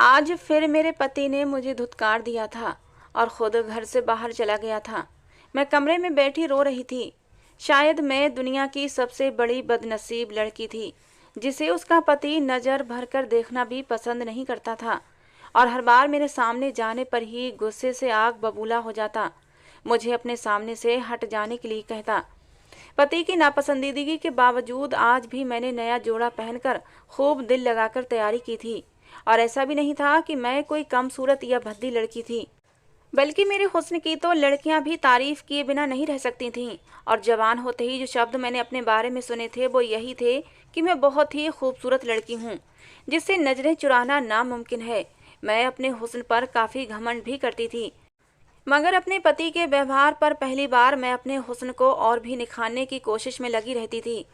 आज फिर मेरे पति ने मुझे धुतकार दिया था और खुद घर से बाहर चला गया था। मैं कमरे में बैठी रो रही थी। शायद मैं दुनिया की सबसे बड़ी बदनसीब लड़की थी, जिसे उसका पति नज़र भरकर देखना भी पसंद नहीं करता था और हर बार मेरे सामने जाने पर ही गुस्से से आग बबूला हो जाता। मुझे अपने सामने से हट जाने के लिए कहता। पति की नापसंदीदगी के बावजूद आज भी मैंने नया जोड़ा पहनकर खूब दिल लगाकर तैयारी की थी। और ऐसा भी नहीं था कि मैं कोई कम सूरत या भद्दी लड़की थी, बल्कि मेरे हुस्न की तो लड़कियां भी तारीफ किए बिना नहीं रह सकती थीं। और जवान होते ही जो शब्द मैंने अपने बारे में सुने थे वो यही थे कि मैं बहुत ही खूबसूरत लड़की हूँ, जिससे नजरें चुराना नामुमकिन है। मैं अपने हुस्न पर काफ़ी घमंड भी करती थी, मगर अपने पति के व्यवहार पर पहली बार मैं अपने हुस्न को और भी निखारने की कोशिश में लगी रहती थी।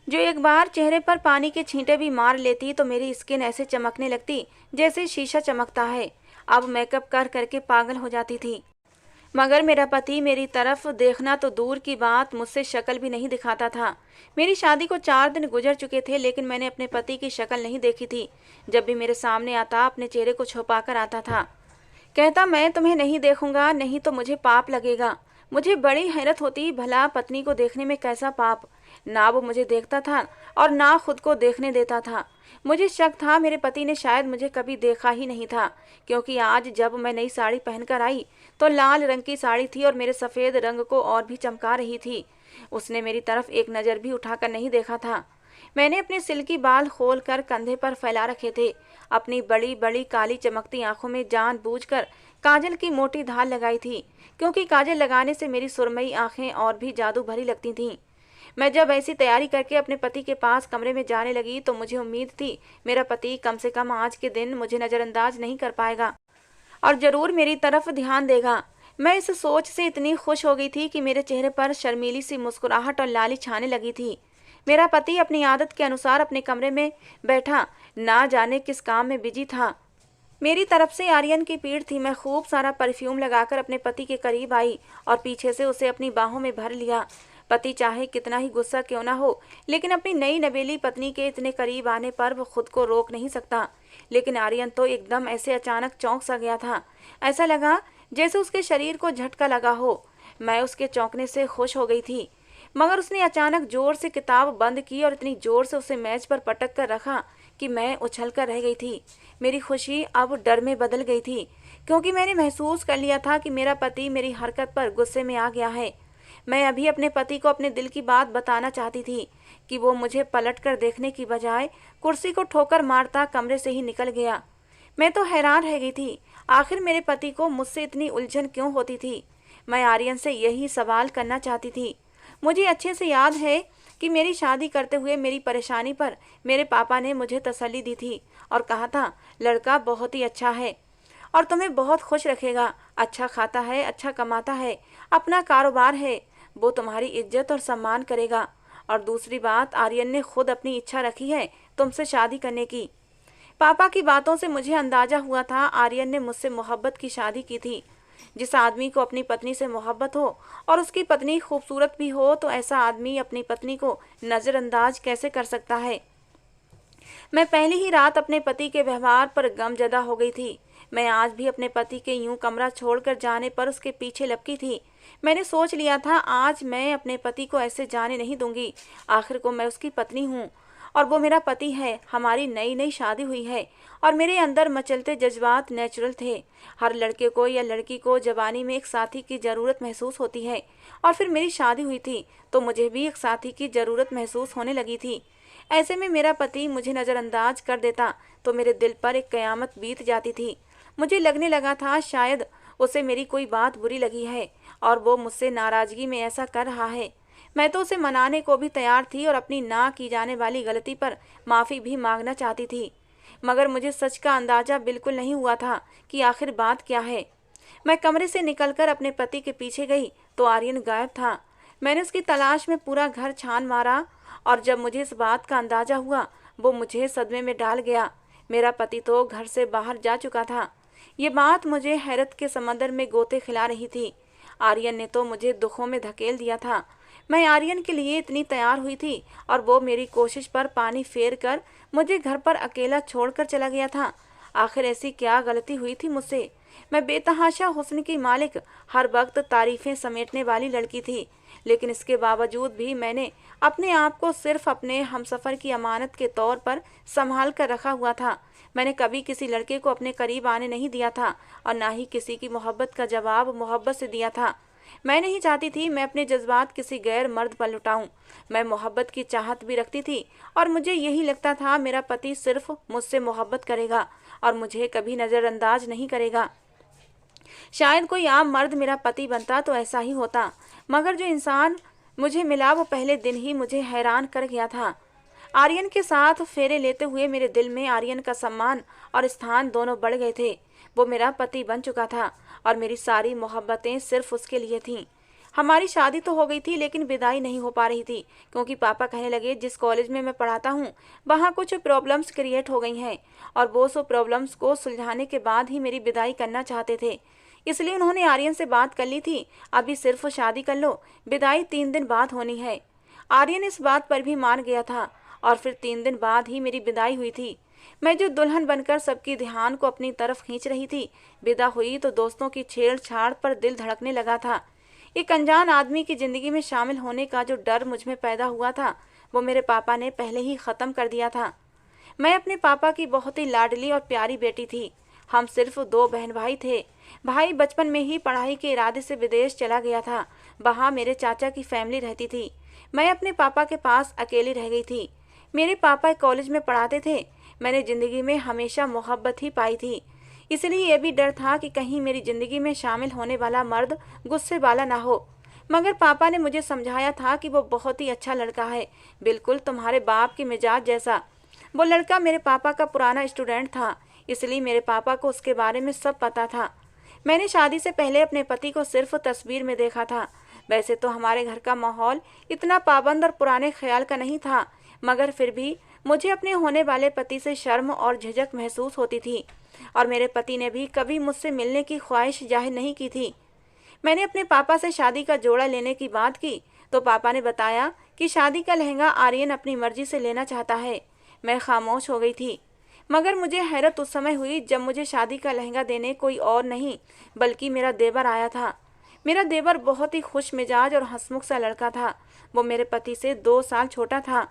जो एक बार चेहरे पर पानी के छींटे भी मार लेती तो मेरी स्किन ऐसे चमकने लगती जैसे शीशा चमकता है। अब मेकअप कर करके पागल हो जाती थी, मगर मेरा पति मेरी तरफ देखना तो दूर की बात, मुझसे शक्ल भी नहीं दिखाता था। मेरी शादी को 4 दिन गुजर चुके थे, लेकिन मैंने अपने पति की शक्ल नहीं देखी थी। जब भी मेरे सामने आता अपने चेहरे को छुपाकर आता था। कहता, मैं तुम्हें नहीं देखूंगा, नहीं तो मुझे पाप लगेगा। मुझे बड़ी हैरत होती, भला पत्नी को देखने में कैसा पाप। ना वो मुझे देखता था और ना खुद को देखने देता था। मुझे शक था मेरे पति ने शायद मुझे कभी देखा ही नहीं था, क्योंकि आज जब मैं नई साड़ी पहनकर आई तो लाल रंग की साड़ी थी और मेरे सफ़ेद रंग को और भी चमका रही थी। उसने मेरी तरफ एक नज़र भी उठाकर नहीं देखा था। मैंने अपने सिल्की बाल खोलकर कंधे पर फैला रखे थे। अपनी बड़ी बड़ी काली चमकती आंखों में जानबूझकर काजल की मोटी धार लगाई थी, क्योंकि काजल लगाने से मेरी सुरमई आंखें और भी जादू भरी लगती थीं। मैं जब ऐसी तैयारी करके अपने पति के पास कमरे में जाने लगी तो मुझे उम्मीद थी मेरा पति कम से कम आज के दिन मुझे नज़रअंदाज नहीं कर पाएगा और ज़रूर मेरी तरफ ध्यान देगा। मैं इस सोच से इतनी खुश हो गई थी कि मेरे चेहरे पर शर्मीली सी मुस्कुराहट और लाली छाने लगी थी। मेरा पति अपनी आदत के अनुसार अपने कमरे में बैठा ना जाने किस काम में बिजी था। मेरी तरफ से आर्यन की पीड़ थी। मैं खूब सारा परफ्यूम लगाकर अपने पति के करीब आई और पीछे से उसे अपनी बाहों में भर लिया। पति चाहे कितना ही गुस्सा क्यों ना हो, लेकिन अपनी नई नवेली पत्नी के इतने करीब आने पर वो खुद को रोक नहीं सकता। लेकिन आर्यन तो एकदम ऐसे अचानक चौंक सा गया था। ऐसा लगा जैसे उसके शरीर को झटका लगा हो। मैं उसके चौंकने से खुश हो गई थी, मगर उसने अचानक जोर से किताब बंद की और इतनी जोर से उसे मेज पर पटक कर रखा कि मैं उछल कर रह गई थी। मेरी खुशी अब डर में बदल गई थी, क्योंकि मैंने महसूस कर लिया था कि मेरा पति मेरी हरकत पर गुस्से में आ गया है। मैं अभी अपने पति को अपने दिल की बात बताना चाहती थी कि वो मुझे पलट कर देखने की बजाय कुर्सी को ठोकर मारता कमरे से ही निकल गया। मैं तो हैरान रह गई थी, आखिर मेरे पति को मुझसे इतनी उलझन क्यों होती थी। मैं आर्यन से यही सवाल करना चाहती थी। मुझे अच्छे से याद है कि मेरी शादी करते हुए मेरी परेशानी पर मेरे पापा ने मुझे तसल्ली दी थी और कहा था, लड़का बहुत ही अच्छा है और तुम्हें बहुत खुश रखेगा, अच्छा खाता है, अच्छा कमाता है, अपना कारोबार है, वो तुम्हारी इज्जत और सम्मान करेगा। और दूसरी बात, आर्यन ने खुद अपनी इच्छा रखी है तुमसे शादी करने की। पापा की बातों से मुझे अंदाजा हुआ था आर्यन ने मुझसे मोहब्बत की शादी की थी। जिस आदमी को अपनी पत्नी से मोहब्बत हो और उसकी पत्नी खूबसूरत भी हो, तो ऐसा आदमी अपनी पत्नी को नज़रअंदाज कैसे कर सकता है। मैं पहली ही रात अपने पति के व्यवहार पर गमजदा हो गई थी। मैं आज भी अपने पति के यूं कमरा छोड़कर जाने पर उसके पीछे लपकी थी। मैंने सोच लिया था आज मैं अपने पति को ऐसे जाने नहीं दूंगी। आखिर को मैं उसकी पत्नी हूँ और वो मेरा पति है। हमारी नई नई शादी हुई है और मेरे अंदर मचलते जज्बात नेचुरल थे। हर लड़के को या लड़की को जवानी में एक साथी की ज़रूरत महसूस होती है, और फिर मेरी शादी हुई थी तो मुझे भी एक साथी की ज़रूरत महसूस होने लगी थी। ऐसे में मेरा पति मुझे नज़रअंदाज कर देता तो मेरे दिल पर एक क़यामत बीत जाती थी। मुझे लगने लगा था शायद उसे मेरी कोई बात बुरी लगी है और वो मुझसे नाराज़गी में ऐसा कर रहा है। मैं तो उसे मनाने को भी तैयार थी और अपनी ना की जाने वाली गलती पर माफ़ी भी मांगना चाहती थी, मगर मुझे सच का अंदाज़ा बिल्कुल नहीं हुआ था कि आखिर बात क्या है। मैं कमरे से निकलकर अपने पति के पीछे गई तो आर्यन गायब था। मैंने उसकी तलाश में पूरा घर छान मारा और जब मुझे इस बात का अंदाज़ा हुआ वो मुझे सदमे में डाल गया। मेरा पति तो घर से बाहर जा चुका था। ये बात मुझे हैरत के समंदर में गोते खिला रही थी। आर्यन ने तो मुझे दुखों में धकेल दिया था। मैं आर्यन के लिए इतनी तैयार हुई थी और वो मेरी कोशिश पर पानी फेर कर मुझे घर पर अकेला छोड़कर चला गया था। आखिर ऐसी क्या गलती हुई थी मुझसे? मैं बेतहाशा हुस्न की मालिक, हर वक्त तारीफें समेटने वाली लड़की थी, लेकिन इसके बावजूद भी मैंने अपने आप को सिर्फ अपने हमसफ़र की अमानत के तौर पर संभाल कर रखा हुआ था। मैंने कभी किसी लड़के को अपने करीब आने नहीं दिया था और ना ही किसी की मोहब्बत का जवाब मोहब्बत से दिया था। मैं नहीं चाहती थी मैं अपने जज्बात किसी गैर मर्द पर लुटाऊं। मैं मोहब्बत की चाहत भी रखती थी और मुझे यही लगता था मेरा पति सिर्फ मुझसे मोहब्बत करेगा और मुझे कभी नज़रअंदाज नहीं करेगा। शायद कोई आम मर्द मेरा पति बनता तो ऐसा ही होता, मगर जो इंसान मुझे मिला वो पहले दिन ही मुझे हैरान कर गया था। आर्यन के साथ फेरे लेते हुए मेरे दिल में आर्यन का सम्मान और स्थान दोनों बढ़ गए थे। वो मेरा पति बन चुका था और मेरी सारी मोहब्बतें सिर्फ उसके लिए थीं। हमारी शादी तो हो गई थी लेकिन विदाई नहीं हो पा रही थी, क्योंकि पापा कहने लगे जिस कॉलेज में मैं पढ़ाता हूँ वहाँ कुछ प्रॉब्लम्स क्रिएट हो गई हैं और वो सब प्रॉब्लम्स को सुलझाने के बाद ही मेरी विदाई करना चाहते थे। इसलिए उन्होंने आर्यन से बात कर ली थी, अभी सिर्फ शादी कर लो, विदाई 3 दिन बाद होनी है। आर्यन इस बात पर भी मान गया था और फिर 3 दिन बाद ही मेरी विदाई हुई थी। मैं जो दुल्हन बनकर सबकी ध्यान को अपनी तरफ खींच रही थी, विदा हुई तो दोस्तों की छेड़छाड़ पर दिल धड़कने लगा था। एक अनजान आदमी की जिंदगी में शामिल होने का जो डर मुझ में पैदा हुआ था वो मेरे पापा ने पहले ही ख़त्म कर दिया था। मैं अपने पापा की बहुत ही लाडली और प्यारी बेटी थी। हम सिर्फ 2 बहन भाई थे। भाई बचपन में ही पढ़ाई के इरादे से विदेश चला गया था। वहाँ मेरे चाचा की फैमिली रहती थी। मैं अपने पापा के पास अकेली रह गई थी। मेरे पापा एक कॉलेज में पढ़ाते थे। मैंने ज़िंदगी में हमेशा मोहब्बत ही पाई थी, इसलिए यह भी डर था कि कहीं मेरी ज़िंदगी में शामिल होने वाला मर्द गुस्से वाला ना हो। मगर पापा ने मुझे समझाया था कि वो बहुत ही अच्छा लड़का है, बिल्कुल तुम्हारे बाप के मिजाज जैसा। वो लड़का मेरे पापा का पुराना स्टूडेंट था, इसलिए मेरे पापा को उसके बारे में सब पता था। मैंने शादी से पहले अपने पति को सिर्फ तस्वीर में देखा था। वैसे तो हमारे घर का माहौल इतना पाबंद और पुराने ख्याल का नहीं था, मगर फिर भी मुझे अपने होने वाले पति से शर्म और झिझक महसूस होती थी और मेरे पति ने भी कभी मुझसे मिलने की ख्वाहिश जाहिर नहीं की थी। मैंने अपने पापा से शादी का जोड़ा लेने की बात की तो पापा ने बताया कि शादी का लहंगा आर्यन अपनी मर्जी से लेना चाहता है। मैं खामोश हो गई थी, मगर मुझे हैरत उस समय हुई जब मुझे शादी का लहंगा देने कोई और नहीं बल्कि मेरा देवर आया था। मेरा देवर बहुत ही खुश मिजाज और हंसमुख सा लड़का था। वो मेरे पति से 2 साल छोटा था।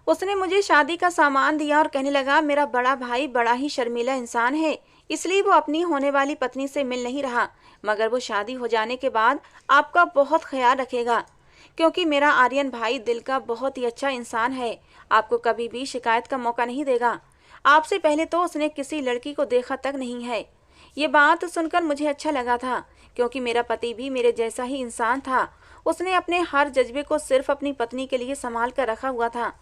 उसने मुझे शादी का सामान दिया और कहने लगा मेरा बड़ा भाई बड़ा ही शर्मीला इंसान है, इसलिए वो अपनी होने वाली पत्नी से मिल नहीं रहा, मगर वो शादी हो जाने के बाद आपका बहुत ख्याल रखेगा, क्योंकि मेरा आर्यन भाई दिल का बहुत ही अच्छा इंसान है, आपको कभी भी शिकायत का मौका नहीं देगा। आपसे पहले तो उसने किसी लड़की को देखा तक नहीं है। ये बात सुनकर मुझे अच्छा लगा था, क्योंकि मेरा पति भी मेरे जैसा ही इंसान था। उसने अपने हर जज्बे को सिर्फ अपनी पत्नी के लिए संभाल कर रखा हुआ था।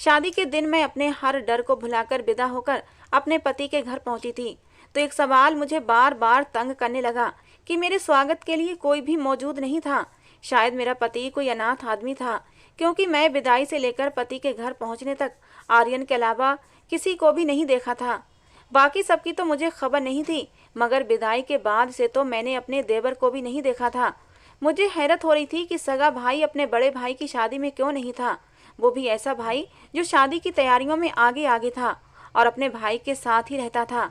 शादी के दिन मैं अपने हर डर को भुलाकर विदा होकर अपने पति के घर पहुंची थी तो एक सवाल मुझे बार बार तंग करने लगा कि मेरे स्वागत के लिए कोई भी मौजूद नहीं था। शायद मेरा पति कोई अनाथ आदमी था, क्योंकि मैं विदाई से लेकर पति के घर पहुंचने तक आर्यन के अलावा किसी को भी नहीं देखा था। बाकी सबकी तो मुझे खबर नहीं थी, मगर विदाई के बाद से तो मैंने अपने देवर को भी नहीं देखा था। मुझे हैरत हो रही थी कि सगा भाई अपने बड़े भाई की शादी में क्यों नहीं था, वो भी ऐसा भाई जो शादी की तैयारियों में आगे आगे था और अपने भाई के साथ ही रहता था।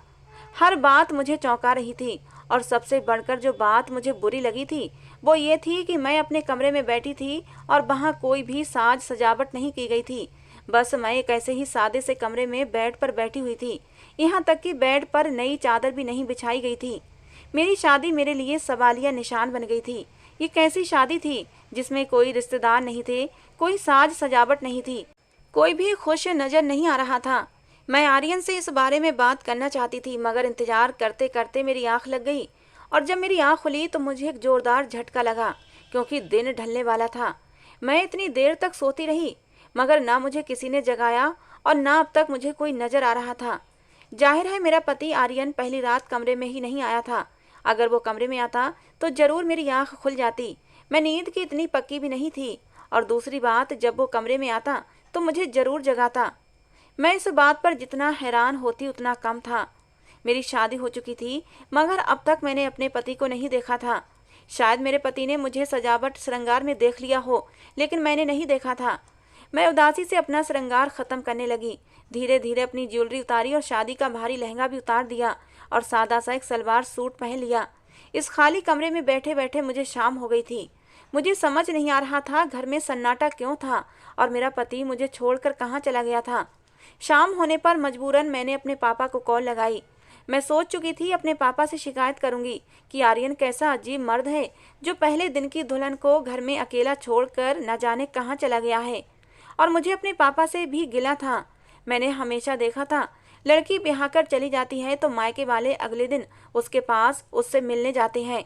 हर बात मुझे चौंका रही थी और सबसे बढ़कर जो बात मुझे बुरी लगी थी वो ये थी कि मैं अपने कमरे में बैठी थी और वहाँ कोई भी साज सजावट नहीं की गई थी। बस मैं एक ऐसे ही सादे से कमरे में बेड पर बैठी हुई थी, यहाँ तक कि बेड पर नई चादर भी नहीं बिछाई गई थी। मेरी शादी मेरे लिए सवालिया निशान बन गई थी। ये कैसी शादी थी जिसमें कोई रिश्तेदार नहीं थे, कोई साज सजावट नहीं थी, कोई भी खुश नज़र नहीं आ रहा था। मैं आर्यन से इस बारे में बात करना चाहती थी, मगर इंतजार करते करते मेरी आंख लग गई और जब मेरी आंख खुली तो मुझे एक जोरदार झटका लगा, क्योंकि दिन ढलने वाला था। मैं इतनी देर तक सोती रही, मगर ना मुझे किसी ने जगाया और ना अब तक मुझे कोई नज़र आ रहा था। जाहिर है मेरा पति आर्यन पहली रात कमरे में ही नहीं आया था। अगर वो कमरे में आता तो ज़रूर मेरी आंख खुल जाती। मैं नींद की इतनी पक्की भी नहीं थी, और दूसरी बात, जब वो कमरे में आता तो मुझे ज़रूर जगाता। मैं इस बात पर जितना हैरान होती उतना कम था। मेरी शादी हो चुकी थी, मगर अब तक मैंने अपने पति को नहीं देखा था। शायद मेरे पति ने मुझे सजावट श्रृंगार में देख लिया हो, लेकिन मैंने नहीं देखा था। मैं उदासी से अपना श्रृंगार खत्म करने लगी। धीरे धीरे अपनी ज्वेलरी उतारी और शादी का भारी लहंगा भी उतार दिया और सादा सा एक सलवार सूट पहन लिया। इस खाली कमरे में बैठे बैठे मुझे शाम हो गई थी। मुझे समझ नहीं आ रहा था घर में सन्नाटा क्यों था और मेरा पति मुझे छोड़कर कहाँ चला गया था। शाम होने पर मजबूरन मैंने अपने पापा को कॉल लगाई। मैं सोच चुकी थी अपने पापा से शिकायत करूंगी कि आर्यन कैसा अजीब मर्द है जो पहले दिन की दुल्हन को घर में अकेला छोड़कर न जाने कहाँ चला गया है। और मुझे अपने पापा से भी गिला था। मैंने हमेशा देखा था लड़की ब्याह कर चली जाती है तो मायके वाले अगले दिन उसके पास उससे मिलने जाते हैं।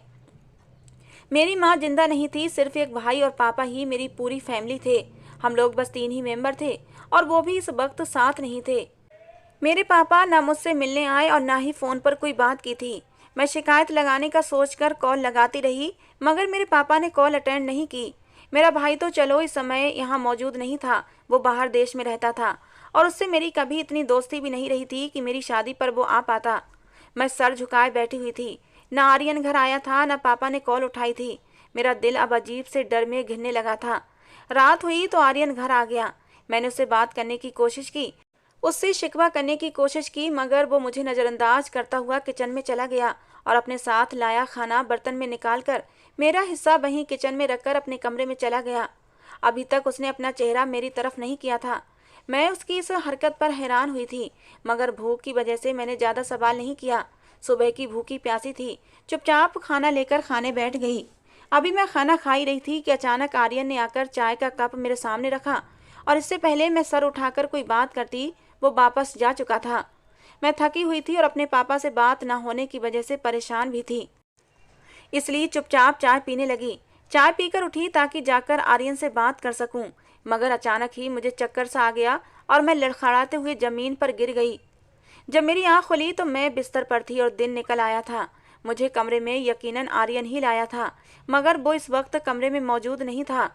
मेरी माँ जिंदा नहीं थी, सिर्फ एक भाई और पापा ही मेरी पूरी फैमिली थे। हम लोग बस 3 ही मेंबर थे और वो भी इस वक्त साथ नहीं थे। मेरे पापा ना मुझसे मिलने आए और ना ही फ़ोन पर कोई बात की थी। मैं शिकायत लगाने का सोचकर कॉल लगाती रही मगर मेरे पापा ने कॉल अटेंड नहीं की। मेरा भाई तो चलो इस समय यहाँ मौजूद नहीं था, वो बाहर देश में रहता था और उससे मेरी कभी इतनी दोस्ती भी नहीं रही थी कि मेरी शादी पर वो आ पाता। मैं सर झुकाए बैठी हुई थी। ना आर्यन घर आया था, ना पापा ने कॉल उठाई थी। मेरा दिल अब अजीब से डर में घिरने लगा था। रात हुई तो आर्यन घर आ गया। मैंने उससे बात करने की कोशिश की, उससे शिकवा करने की कोशिश की मगर वो मुझे नज़रअंदाज करता हुआ किचन में चला गया और अपने साथ लाया खाना बर्तन में निकालकर मेरा हिस्सा वहीं किचन में रखकर अपने कमरे में चला गया। अभी तक उसने अपना चेहरा मेरी तरफ नहीं किया था। मैं उसकी इस हरकत पर हैरान हुई थी मगर भूख की वजह से मैंने ज़्यादा सवाल नहीं किया। सुबह की भूखी प्यासी थी, चुपचाप खाना लेकर खाने बैठ गई। अभी मैं खाना खा ही रही थी कि अचानक आर्यन ने आकर चाय का कप मेरे सामने रखा और इससे पहले मैं सर उठाकर कोई बात करती वो वापस जा चुका था। मैं थकी हुई थी और अपने पापा से बात ना होने की वजह से परेशान भी थी, इसलिए चुपचाप चाय पीने लगी। चाय पीकर उठी ताकि जाकर आर्यन से बात कर सकूं मगर अचानक ही मुझे चक्कर सा आ गया और मैं लड़खड़ाते हुए जमीन पर गिर गई। जब मेरी आँख खुली तो मैं बिस्तर पर थी और दिन निकल आया था। मुझे कमरे में यकीनन आर्यन ही लाया था मगर वो इस वक्त कमरे में मौजूद नहीं था।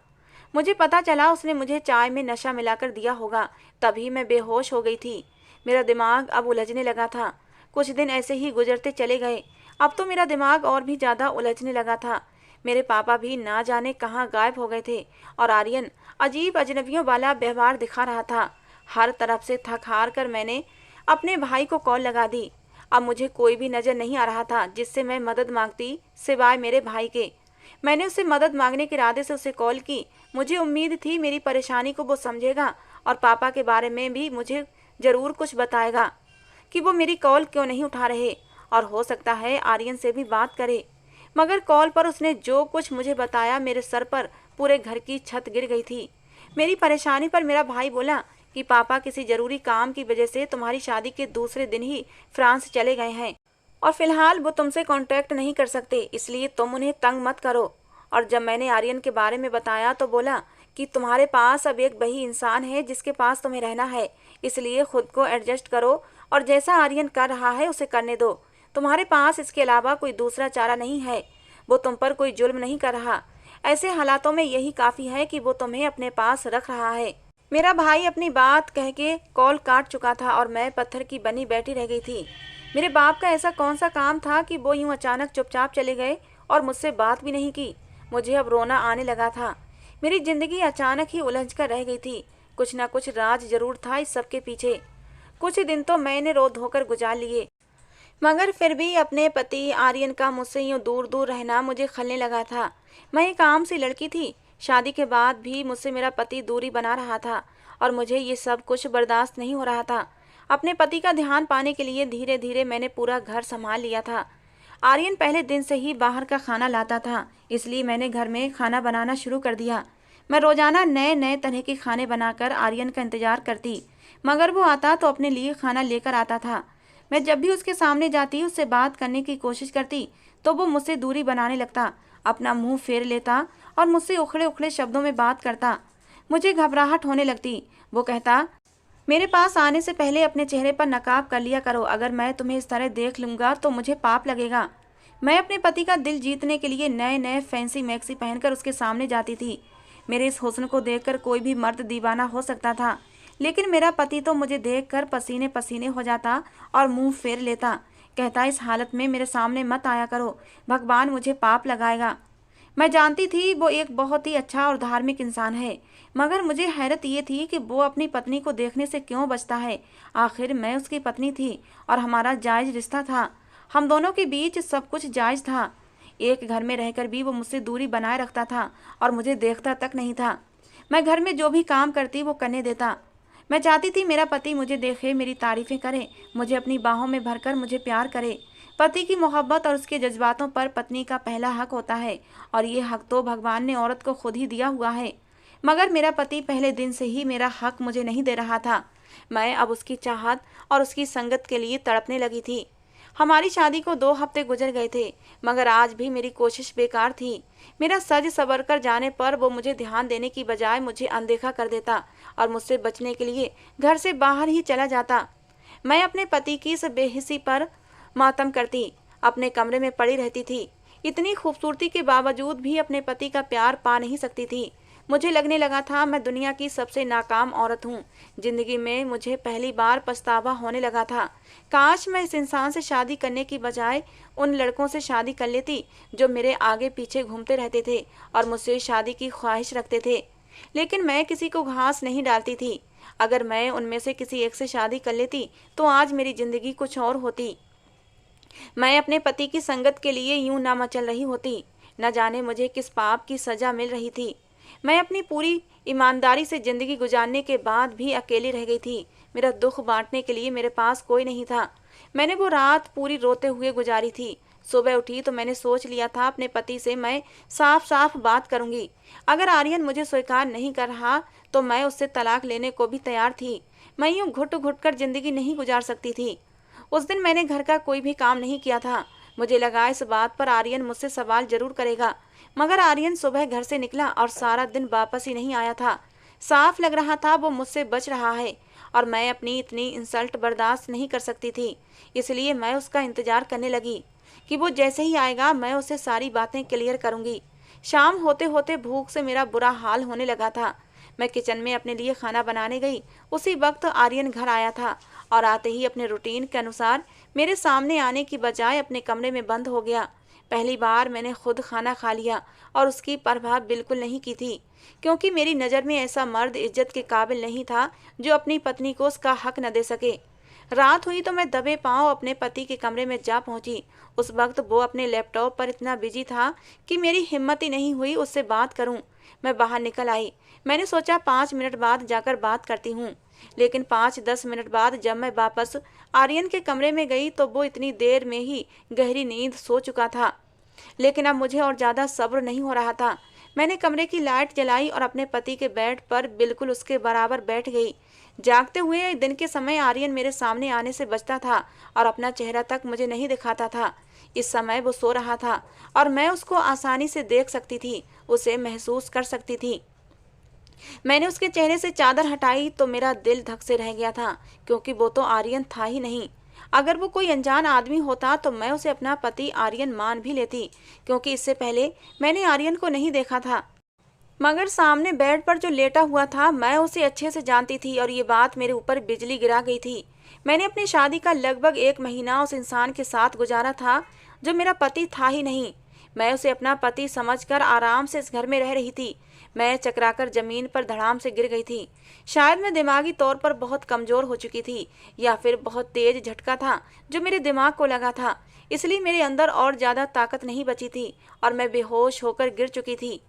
मुझे पता चला उसने मुझे चाय में नशा मिलाकर दिया होगा, तभी मैं बेहोश हो गई थी। मेरा दिमाग अब उलझने लगा था। कुछ दिन ऐसे ही गुजरते चले गए। अब तो मेरा दिमाग और भी ज़्यादा उलझने लगा था। मेरे पापा भी ना जाने कहाँ गायब हो गए थे और आर्यन अजीब अजनबियों वाला व्यवहार दिखा रहा था। हर तरफ से थक हार कर मैंने अपने भाई को कॉल लगा दी। अब मुझे कोई भी नज़र नहीं आ रहा था जिससे मैं मदद मांगती सिवाय मेरे भाई के। मैंने उससे मदद मांगने के इरादे से उसे कॉल की। मुझे उम्मीद थी मेरी परेशानी को वो समझेगा और पापा के बारे में भी मुझे ज़रूर कुछ बताएगा कि वो मेरी कॉल क्यों नहीं उठा रहे और हो सकता है आर्यन से भी बात करे। मगर कॉल पर उसने जो कुछ मुझे बताया मेरे सर पर पूरे घर की छत गिर गई थी। मेरी परेशानी पर मेरा भाई बोला कि पापा किसी ज़रूरी काम की वजह से तुम्हारी शादी के दूसरे दिन ही फ्रांस चले गए हैं और फिलहाल वो तुमसे कांटेक्ट नहीं कर सकते, इसलिए तुम उन्हें तंग मत करो। और जब मैंने आर्यन के बारे में बताया तो बोला कि तुम्हारे पास अब एक वही इंसान है जिसके पास तुम्हें रहना है, इसलिए खुद को एडजस्ट करो और जैसा आर्यन कर रहा है उसे करने दो। तुम्हारे पास इसके अलावा कोई दूसरा चारा नहीं है। वो तुम पर कोई जुल्म नहीं कर रहा। ऐसे हालातों में यही काफ़ी है कि वो तुम्हें अपने पास रख रहा है। मेरा भाई अपनी बात कह के कॉल काट चुका था और मैं पत्थर की बनी बैठी रह गई थी। मेरे बाप का ऐसा कौन सा काम था कि वो यूं अचानक चुपचाप चले गए और मुझसे बात भी नहीं की। मुझे अब रोना आने लगा था। मेरी जिंदगी अचानक ही उलझ कर रह गई थी। कुछ ना कुछ राज जरूर था इस सब के पीछे। कुछ दिन तो मैंने रो धोकर गुजार लिए मगर फिर भी अपने पति आर्यन का मुझसे यूं दूर दूर रहना मुझे खलने लगा था। मैं एक आम सी लड़की थी। शादी के बाद भी मुझसे मेरा पति दूरी बना रहा था और मुझे ये सब कुछ बर्दाश्त नहीं हो रहा था। अपने पति का ध्यान पाने के लिए धीरे धीरे मैंने पूरा घर संभाल लिया था। आर्यन पहले दिन से ही बाहर का खाना लाता था, इसलिए मैंने घर में खाना बनाना शुरू कर दिया। मैं रोजाना नए नए तरह के खाने बनाकर आर्यन का इंतजार करती मगर वो आता तो अपने लिए खाना लेकर आता था। मैं जब भी उसके सामने जाती उससे बात करने की कोशिश करती तो वो मुझसे दूरी बनाने लगता, अपना मुंह फेर लेता और मुझसे उखड़े उखड़े शब्दों में बात करता। मुझे घबराहट होने लगती। वो कहता, मेरे पास आने से पहले अपने चेहरे पर नकाब कर लिया करो, अगर मैं तुम्हें इस तरह देख लूँगा तो मुझे पाप लगेगा। मैं अपने पति का दिल जीतने के लिए नए नए फैंसी मैक्सी पहनकर उसके सामने जाती थी। मेरे इस हुस्न को देखकर कोई भी मर्द दीवाना हो सकता था, लेकिन मेरा पति तो मुझे देखकर पसीने पसीने हो जाता और मुंह फेर लेता। कहता, इस हालत में मेरे सामने मत आया करो, भगवान मुझे पाप लगाएगा। मैं जानती थी वो एक बहुत ही अच्छा और धार्मिक इंसान है, मगर मुझे हैरत ये थी कि वो अपनी पत्नी को देखने से क्यों बचता है। आखिर मैं उसकी पत्नी थी और हमारा जायज रिश्ता था। हम दोनों के बीच सब कुछ जायज था। एक घर में रहकर भी वो मुझसे दूरी बनाए रखता था और मुझे देखता तक नहीं था। मैं घर में जो भी काम करती वो करने देता। मैं चाहती थी मेरा पति मुझे देखे, मेरी तारीफें करे, मुझे अपनी बाहों में भरकर मुझे प्यार करे। पति की मोहब्बत और उसके जज्बातों पर पत्नी का पहला हक होता है और ये हक तो भगवान ने औरत को खुद ही दिया हुआ है। मगर मेरा पति पहले दिन से ही मेरा हक मुझे नहीं दे रहा था। मैं अब उसकी चाहत और उसकी संगत के लिए तड़पने लगी थी। हमारी शादी को 2 हफ्ते गुजर गए थे, मगर आज भी मेरी कोशिश बेकार थी। मेरा सज सवर कर जाने पर वो मुझे ध्यान देने की बजाय मुझे अनदेखा कर देता और मुझसे बचने के लिए घर से बाहर ही चला जाता। मैं अपने पति की इस बेहिसी पर मातम करती, अपने कमरे में पड़ी रहती थी। इतनी खूबसूरती के बावजूद भी अपने पति का प्यार पा नहीं सकती थी। मुझे लगने लगा था मैं दुनिया की सबसे नाकाम औरत हूँ। जिंदगी में मुझे पहली बार पछतावा होने लगा था। काश मैं इस इंसान से शादी करने की बजाय उन लड़कों से शादी कर लेती जो मेरे आगे पीछे घूमते रहते थे और मुझसे शादी की ख्वाहिश रखते थे। लेकिन मैं किसी को घास नहीं डालती थी। अगर मैं उनमें से किसी एक से शादी कर लेती तो आज मेरी जिंदगी कुछ और होती। मैं अपने पति की संगत के लिए यूं ना मचल रही होती। न जाने मुझे किस पाप की सजा मिल रही थी। मैं अपनी पूरी ईमानदारी से जिंदगी गुजारने के बाद भी अकेली रह गई थी। मेरा दुख बांटने के लिए मेरे पास कोई नहीं था। मैंने वो रात पूरी रोते हुए गुजारी थी। सुबह उठी तो मैंने सोच लिया था अपने पति से मैं साफ साफ बात करूंगी। अगर आर्यन मुझे स्वीकार नहीं कर रहा तो मैं उससे तलाक लेने को भी तैयार थी। मैं यूं घुट घुट कर जिंदगी नहीं गुजार सकती थी। उस दिन मैंने घर का कोई भी काम नहीं किया था। मुझे लगा इस बात पर आर्यन मुझसे सवाल जरूर करेगा, मगर आर्यन सुबह घर से निकला और सारा दिन वापस ही नहीं आया था। साफ लग रहा था वो मुझसे बच रहा है और मैं अपनी इतनी इंसल्ट बर्दाश्त नहीं कर सकती थी। इसलिए मैं उसका इंतजार करने लगी कि वो जैसे ही आएगा मैं उसे सारी बातें क्लियर करूंगी। शाम होते होते भूख से मेरा बुरा हाल होने लगा था। मैं किचन में अपने लिए खाना बनाने गई। उसी वक्त आर्यन घर आया था और आते ही अपने रूटीन के अनुसार मेरे सामने आने की बजाय अपने कमरे में बंद हो गया। पहली बार मैंने खुद खाना खा लिया और उसकी परवाह बिल्कुल नहीं की थी, क्योंकि मेरी नज़र में ऐसा मर्द इज्जत के काबिल नहीं था जो अपनी पत्नी को उसका हक न दे सके। रात हुई तो मैं दबे पांव अपने पति के कमरे में जा पहुंची। उस वक्त वो अपने लैपटॉप पर इतना बिजी था कि मेरी हिम्मत ही नहीं हुई उससे बात करूं। मैं बाहर निकल आई। मैंने सोचा 5 मिनट बाद जाकर बात करती हूँ, लेकिन 5-10 मिनट बाद जब मैं वापस आर्यन के कमरे में गई तो वो इतनी देर में ही गहरी नींद सो चुका था। लेकिन अब मुझे और ज़्यादा सब्र नहीं हो रहा था। मैंने कमरे की लाइट जलाई और अपने पति के बेड पर बिल्कुल उसके बराबर बैठ गई। जागते हुए दिन के समय आर्यन मेरे सामने आने से बचता था और अपना चेहरा तक मुझे नहीं दिखाता था। इस समय वो सो रहा था और मैं उसको आसानी से देख सकती थी, उसे महसूस कर सकती थी। मैंने उसके चेहरे से चादर हटाई तो मेरा दिल धक से रह गया था, क्योंकि वो तो आर्यन था ही नहीं। अगर वो कोई अनजान आदमी होता तो मैं उसे अपना पति आर्यन मान भी लेती, क्योंकि इससे पहले मैंने आर्यन को नहीं देखा था। मगर सामने बेड पर जो लेटा हुआ था मैं उसे अच्छे से जानती थी और ये बात मेरे ऊपर बिजली गिरा गई थी। मैंने अपनी शादी का लगभग 1 महीना उस इंसान के साथ गुजारा था जो मेरा पति था ही नहीं। मैं उसे अपना पति समझकर आराम से इस घर में रह रही थी। मैं चकराकर जमीन पर धड़ाम से गिर गई थी। शायद मैं दिमागी तौर पर बहुत कमजोर हो चुकी थी या फिर बहुत तेज झटका था जो मेरे दिमाग को लगा था, इसलिए मेरे अंदर और ज्यादा ताकत नहीं बची थी और मैं बेहोश होकर गिर चुकी थी।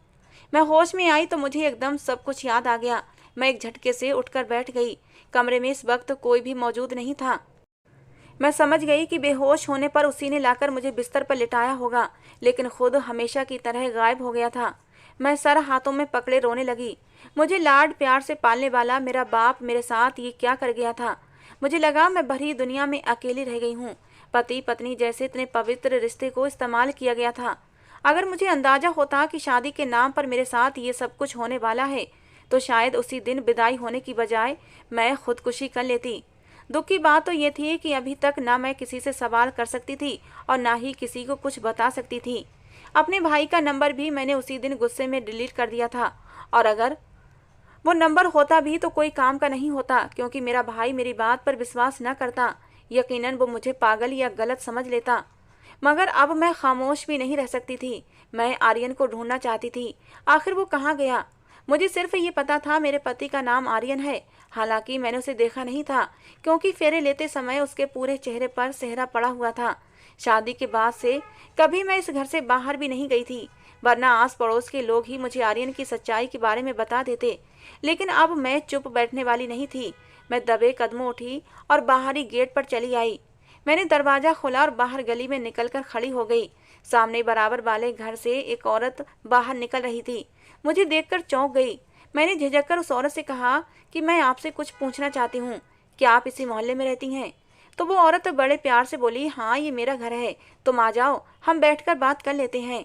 मैं होश में आई तो मुझे एकदम सब कुछ याद आ गया। मैं एक झटके से उठकर बैठ गई। कमरे में इस वक्त कोई भी मौजूद नहीं था। मैं समझ गई कि बेहोश होने पर उसी ने लाकर मुझे बिस्तर पर लिटाया होगा, लेकिन खुद हमेशा की तरह गायब हो गया था। मैं सर हाथों में पकड़े रोने लगी। मुझे लाड प्यार से पालने वाला मेरा बाप मेरे साथ ये क्या कर गया था। मुझे लगा मैं भरी दुनिया में अकेली रह गई हूँ। पति पत्नी जैसे इतने पवित्र रिश्ते को इस्तेमाल किया गया था। अगर मुझे अंदाजा होता कि शादी के नाम पर मेरे साथ ये सब कुछ होने वाला है तो शायद उसी दिन विदाई होने की बजाय मैं खुदकुशी कर लेती। दुख की बात तो ये थी कि अभी तक ना मैं किसी से सवाल कर सकती थी और ना ही किसी को कुछ बता सकती थी। अपने भाई का नंबर भी मैंने उसी दिन गुस्से में डिलीट कर दिया था, और अगर वो नंबर होता भी तो कोई काम का नहीं होता, क्योंकि मेरा भाई मेरी बात पर विश्वास न करता। यकीनन वो मुझे पागल या गलत समझ लेता। मगर अब मैं खामोश भी नहीं रह सकती थी। मैं आर्यन को ढूंढना चाहती थी। आखिर वो कहाँ गया? मुझे सिर्फ ये पता था मेरे पति का नाम आर्यन है। हालांकि मैंने उसे देखा नहीं था, क्योंकि फेरे लेते समय उसके पूरे चेहरे पर सेहरा पड़ा हुआ था। शादी के बाद से कभी मैं इस घर से बाहर भी नहीं गई थी, वरना आस पड़ोस के लोग ही मुझे आर्यन की सच्चाई के बारे में बता देते। लेकिन अब मैं चुप बैठने वाली नहीं थी। मैं दबे कदमों उठी और बाहरी गेट पर चली आई। मैंने दरवाजा खोला और बाहर गली में निकलकर खड़ी हो गई। सामने बराबर वाले घर से एक औरत बाहर निकल रही थी। मुझे देखकर चौंक गई। मैंने झिझककर उस औरत से कहा कि मैं आपसे कुछ पूछना चाहती हूँ, क्या आप इसी मोहल्ले में रहती हैं? तो वो औरत बड़े प्यार से बोली, हाँ ये मेरा घर है, तुम आ जाओ, हम बैठकर बात कर लेते हैं।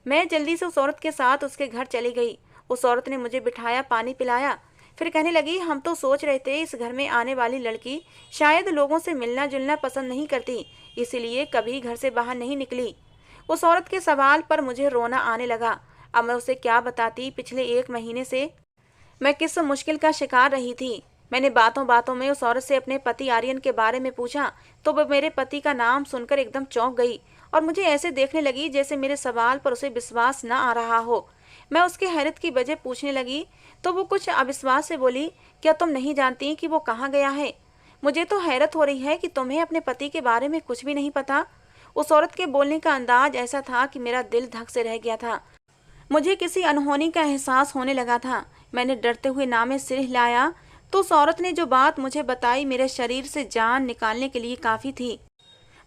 मैं जल्दी से उस औरत के साथ उसके घर चली गई। उस औरत ने मुझे बिठाया, पानी पिलाया, फिर कहने लगी, हम तो सोच रहे थे इस घर में आने वाली लड़की शायद लोगों से मिलना जुलना पसंद नहीं करती, इसीलिए कभी घर से बाहर नहीं निकली। उस औरत के सवाल पर मुझे रोना आने लगा। अब मैं उसे क्या बताती पिछले 1 महीने से मैं किस मुश्किल का शिकार रही थी। मैंने बातों बातों में उस औरत से अपने पति आर्यन के बारे में पूछा तो वह मेरे पति का नाम सुनकर एकदम चौंक गई और मुझे ऐसे देखने लगी जैसे मेरे सवाल पर उसे विश्वास न आ रहा हो। मैं उसके हैरत की वजह पूछने लगी तो वो कुछ अविश्वास से बोली, क्या तुम नहीं जानती कि वो कहाँ गया है? मुझे तो हैरत हो रही है कि तुम्हें अपने पति के बारे में कुछ भी नहीं पता। उस औरत के बोलने का अंदाज ऐसा था कि मेरा दिल धक से रह गया था। मुझे किसी अनहोनी का एहसास होने लगा था। मैंने डरते हुए नाम में सिर हिलाया तो उस औरत ने जो बात मुझे बताई मेरे शरीर से जान निकालने के लिए काफी थी।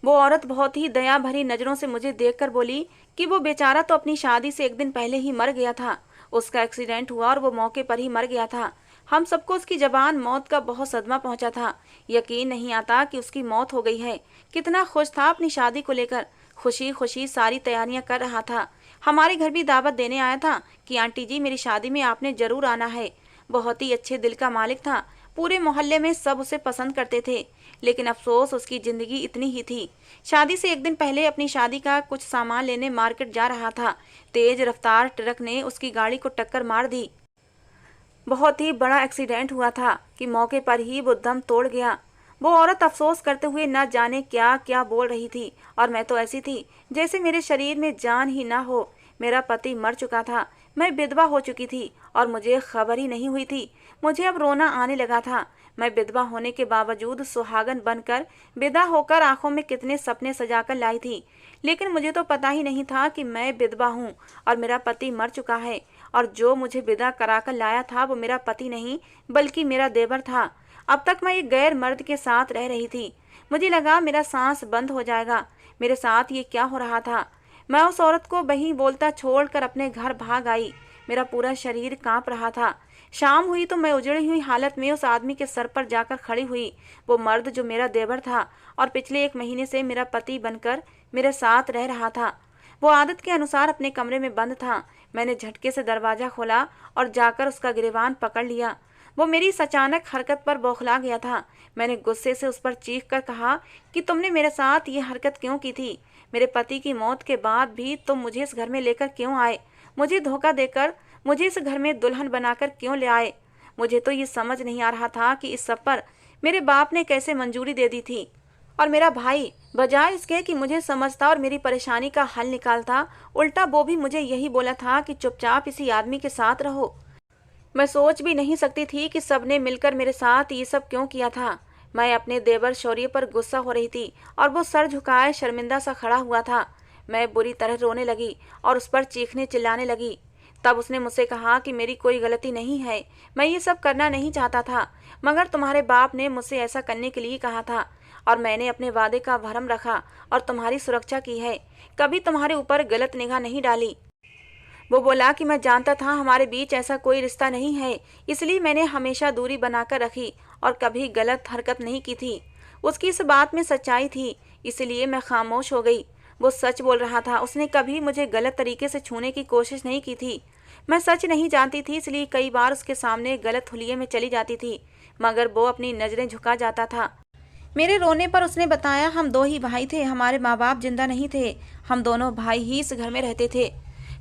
वो औरत बहुत ही दया भरी नजरों से मुझे देखकर बोली कि वो बेचारा तो अपनी शादी से 1 दिन पहले ही मर गया था। उसका एक्सीडेंट हुआ और वो मौके पर ही मर गया था। हम सबको उसकी जबान मौत का बहुत सदमा पहुंचा था। यकीन नहीं आता कि उसकी मौत हो गई है। कितना खुश था अपनी शादी को लेकर, खुशी खुशी सारी तैयारियां कर रहा था। हमारे घर भी दावत देने आया था कि आंटी जी मेरी शादी में आपने जरूर आना है। बहुत ही अच्छे दिल का मालिक था। पूरे मोहल्ले में सब उसे पसंद करते थे। लेकिन अफसोस उसकी जिंदगी इतनी ही थी। शादी से 1 दिन पहले अपनी शादी का कुछ सामान लेने मार्केट जा रहा था। तेज रफ्तार ट्रक ने उसकी गाड़ी को टक्कर मार दी। बहुत ही बड़ा एक्सीडेंट हुआ था कि मौके पर ही वो दम तोड़ गया। वो औरत अफसोस करते हुए न जाने क्या क्या बोल रही थी और मैं तो ऐसी थी जैसे मेरे शरीर में जान ही ना हो। मेरा पति मर चुका था, मैं विधवा हो चुकी थी और मुझे खबर ही नहीं हुई थी। मुझे अब रोना आने लगा था। मैं विधवा होने के बावजूद सुहागन बनकर विदा होकर आंखों में कितने सपने सजाकर लाई थी। लेकिन मुझे तो पता ही नहीं था कि मैं विधवा हूँ और मेरा पति मर चुका है और जो मुझे विदा कराकर लाया था वो मेरा पति नहीं बल्कि मेरा देवर था। अब तक मैं एक गैर मर्द के साथ रह रही थी। मुझे लगा मेरा सांस बंद हो जाएगा। मेरे साथ ये क्या हो रहा था? मैं उस औरत को वहीं बोलता छोड़कर अपने घर भाग आई। मेरा पूरा शरीर कांप रहा था। शाम हुई तो मैं उजड़ी हुई हालत में उस आदमी के सर पर जाकर खड़ी हुई। वो मर्द जो मेरा देवर था और पिछले 1 महीने से मेरा पति बनकर मेरे साथ रह रहा था, वो आदत के अनुसार अपने कमरे में बंद था। मैंने झटके से दरवाजा खोला और जाकर उसका गिरबान पकड़ लिया। वो मेरी इस अचानक हरकत पर बौखला गया था। मैंने गुस्से से उस पर चीख कर कहा कि तुमने मेरे साथ ये हरकत क्यों की थी? मेरे पति की मौत के बाद भी तुम मुझे इस घर में लेकर क्यों आए? मुझे धोखा देकर मुझे इस घर में दुल्हन बनाकर क्यों ले आए? मुझे तो ये समझ नहीं आ रहा था कि इस सब पर मेरे बाप ने कैसे मंजूरी दे दी थी। और मेरा भाई बजाय इसके कि मुझे समझता और मेरी परेशानी का हल निकालता, उल्टा वो भी मुझे यही बोला था कि चुपचाप इसी आदमी के साथ रहो। मैं सोच भी नहीं सकती थी कि सबने मिलकर मेरे साथ ये सब क्यों किया था। मैं अपने देवर शौर्य पर गुस्सा हो रही थी और वो सर झुकाए शर्मिंदा सा खड़ा हुआ था। मैं बुरी तरह रोने लगी और उस पर चीखने चिल्लाने लगी। तब उसने मुझसे कहा कि मेरी कोई गलती नहीं है, मैं ये सब करना नहीं चाहता था, मगर तुम्हारे बाप ने मुझसे ऐसा करने के लिए कहा था और मैंने अपने वादे का भरम रखा और तुम्हारी सुरक्षा की है, कभी तुम्हारे ऊपर गलत निगाह नहीं डाली। वो बोला कि मैं जानता था हमारे बीच ऐसा कोई रिश्ता नहीं है, इसलिए मैंने हमेशा दूरी बनाकर रखी और कभी गलत हरकत नहीं की थी। उसकी इस बात में सच्चाई थी, इसलिए मैं खामोश हो गई। वो सच बोल रहा था, उसने कभी मुझे गलत तरीके से छूने की कोशिश नहीं की थी। मैं सच नहीं जानती थी, इसलिए कई बार उसके सामने गलत हुलिये में चली जाती थी, मगर वो अपनी नजरें झुका जाता था। मेरे रोने पर उसने बताया, हम 2 ही भाई थे, हमारे माँ बाप जिंदा नहीं थे, हम दोनों भाई ही इस घर में रहते थे।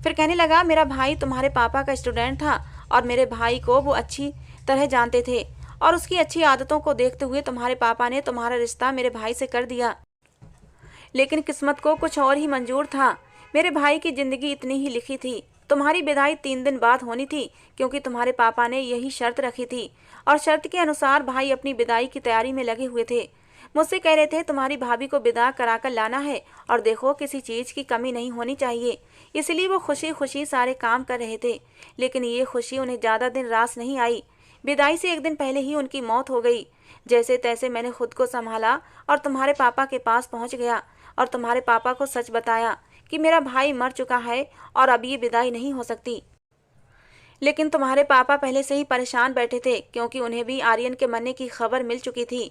फिर कहने लगा, मेरा भाई तुम्हारे पापा का स्टूडेंट था और मेरे भाई को वो अच्छी तरह जानते थे और उसकी अच्छी आदतों को देखते हुए तुम्हारे पापा ने तुम्हारा रिश्ता मेरे भाई से कर दिया। लेकिन किस्मत को कुछ और ही मंजूर था। मेरे भाई की जिंदगी इतनी ही लिखी थी। तुम्हारी विदाई 3 दिन बाद होनी थी, क्योंकि तुम्हारे पापा ने यही शर्त रखी थी, और शर्त के अनुसार भाई अपनी विदाई की तैयारी में लगे हुए थे। मुझसे कह रहे थे तुम्हारी भाभी को विदा कराकर लाना है, और देखो किसी चीज की कमी नहीं होनी चाहिए। इसलिए वो खुशी खुशी सारे काम कर रहे थे। लेकिन ये खुशी उन्हें ज्यादा दिन रास नहीं आई। विदाई से 1 दिन पहले ही उनकी मौत हो गई। जैसे तैसे मैंने खुद को संभाला और तुम्हारे पापा के पास पहुंच गया, और तुम्हारे पापा को सच बताया कि मेरा भाई मर चुका है और अब ये विदाई नहीं हो सकती। लेकिन तुम्हारे पापा पहले से ही परेशान बैठे थे, क्योंकि उन्हें भी आर्यन के मरने की खबर मिल चुकी थी।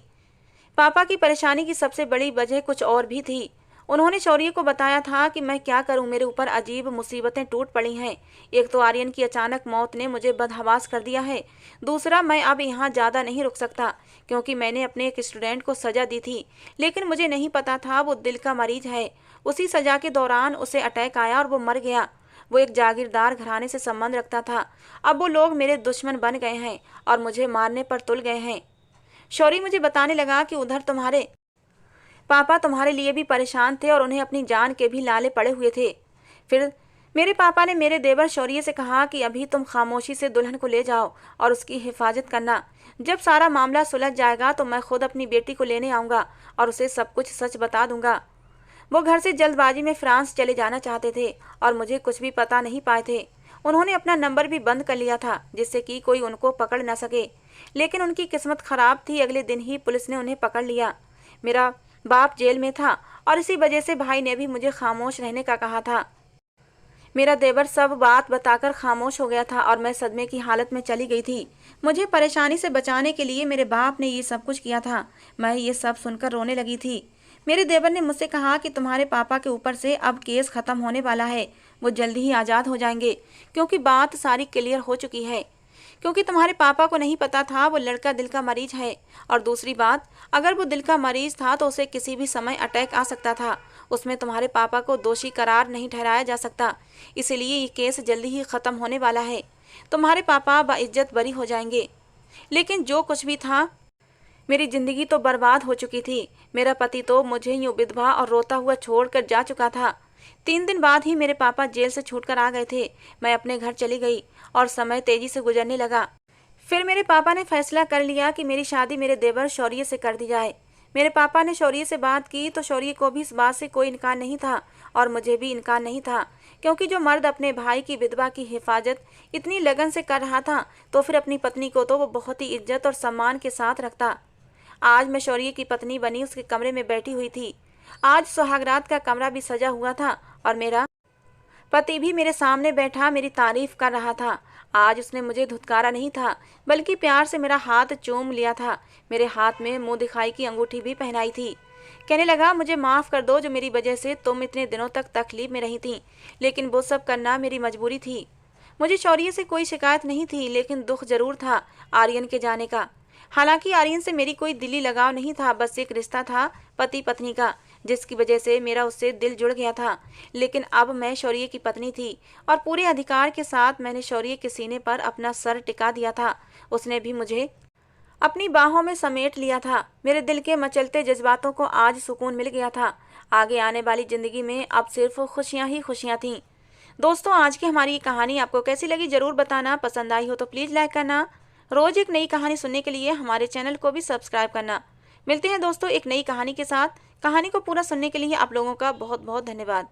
पापा की परेशानी की सबसे बड़ी वजह कुछ और भी थी। उन्होंने शौर्य को बताया था कि मैं क्या करूं, मेरे ऊपर अजीब मुसीबतें टूट पड़ी हैं। एक तो आर्यन की अचानक मौत ने मुझे बदहवास कर दिया है। दूसरा, मैं अब यहाँ ज़्यादा नहीं रुक सकता, क्योंकि मैंने अपने एक स्टूडेंट को सजा दी थी, लेकिन मुझे नहीं पता था वो दिल का मरीज है। उसी सजा के दौरान उसे अटैक आया और वो मर गया। वो एक जागीरदार घराने से संबंध रखता था। अब वो लोग मेरे दुश्मन बन गए हैं और मुझे मारने पर तुल गए हैं। शौर्य मुझे बताने लगा कि उधर तुम्हारे पापा तुम्हारे लिए भी परेशान थे और उन्हें अपनी जान के भी लाले पड़े हुए थे। फिर मेरे पापा ने मेरे देवर शौर्य से कहा कि अभी तुम खामोशी से दुल्हन को ले जाओ और उसकी हिफाजत करना। जब सारा मामला सुलझ जाएगा तो मैं खुद अपनी बेटी को लेने आऊँगा और उसे सब कुछ सच बता दूंगा। वो घर से जल्दबाजी में फ्रांस चले जाना चाहते थे और मुझे कुछ भी पता नहीं पाए थे। उन्होंने अपना नंबर भी बंद कर लिया था, जिससे कि कोई उनको पकड़ न सके। लेकिन उनकी किस्मत खराब थी, अगले दिन ही पुलिस ने उन्हें पकड़ लिया। मेरा बाप जेल में था और इसी वजह से भाई ने भी मुझे खामोश रहने का कहा था। मेरा देवर सब बात बताकर खामोश हो गया था और मैं सदमे की हालत में चली गई थी। मुझे परेशानी से बचाने के लिए मेरे बाप ने ये सब कुछ किया था। मैं ये सब सुनकर रोने लगी थी। मेरे देवर ने मुझसे कहा कि तुम्हारे पापा के ऊपर से अब केस खत्म होने वाला है, वो जल्दी ही आज़ाद हो जाएंगे, क्योंकि बात सारी क्लियर हो चुकी है। क्योंकि तुम्हारे पापा को नहीं पता था वो लड़का दिल का मरीज है, और दूसरी बात, अगर वो दिल का मरीज था तो उसे किसी भी समय अटैक आ सकता था। उसमें तुम्हारे पापा को दोषी करार नहीं ठहराया जा सकता। इसलिए ये केस जल्दी ही खत्म होने वाला है। तुम्हारे पापा बाइज्जत बरी हो जाएंगे। लेकिन जो कुछ भी था, मेरी जिंदगी तो बर्बाद हो चुकी थी। मेरा पति तो मुझे यूं विधवा और रोता हुआ छोड़कर जा चुका था। 3 दिन बाद ही मेरे पापा जेल से छूटकर आ गए थे। मैं अपने घर चली गई और समय तेजी से गुजरने लगा। फिर मेरे पापा ने फैसला कर लिया कि मेरी शादी मेरे देवर शौर्य से कर दी जाए। मेरे पापा ने शौर्य से बात की तो शौर्य को भी इस बात से कोई इनकार नहीं था और मुझे भी इनकार नहीं था, क्योंकि जो मर्द अपने भाई की विधवा की हिफाजत इतनी लगन से कर रहा था तो फिर अपनी पत्नी को तो वो बहुत ही इज्जत और सम्मान के साथ रखता। आज मैं शौर्य की पत्नी बनी उसके कमरे में बैठी हुई थी। आज सुहागरात का कमरा भी सजा हुआ था और मेरा पति भी मेरे सामने बैठा मेरी तारीफ कर रहा था। आज उसने मुझे धुतकारा नहीं था, बल्कि प्यार से मेरा हाथ चूम लिया था। मेरे हाथ में मुंह दिखाई की अंगूठी भी पहनाई थी। कहने लगा, मुझे माफ़ कर दो जो मेरी वजह से तुम इतने दिनों तक तकलीफ में रही थी, लेकिन वो सब करना मेरी मजबूरी थी। मुझे शौर्य से कोई शिकायत नहीं थी, लेकिन दुख जरूर था आर्यन के जाने का। हालांकि आर्यन से मेरी कोई दिली लगाव नहीं था, बस एक रिश्ता था पति पत्नी का, जिसकी वजह से मेरा उससे दिल जुड़ गया था। लेकिन अब मैं शौर्य की पत्नी थी और पूरे अधिकार के साथ मैंने शौर्य के सीने पर अपना सर टिका दिया था। उसने भी मुझे अपनी बाहों में समेट लिया था। मेरे दिल के मचलते जज्बातों को आज सुकून मिल गया था। आगे आने वाली जिंदगी में अब सिर्फ खुशियां ही खुशियां थीं। दोस्तों, आज की हमारी कहानी आपको कैसी लगी जरूर बताना। पसंद आई हो तो प्लीज़ लाइक करना। रोज एक नई कहानी सुनने के लिए हमारे चैनल को भी सब्सक्राइब करना। मिलते हैं दोस्तों एक नई कहानी के साथ। कहानी को पूरा सुनने के लिए आप लोगों का बहुत बहुत धन्यवाद।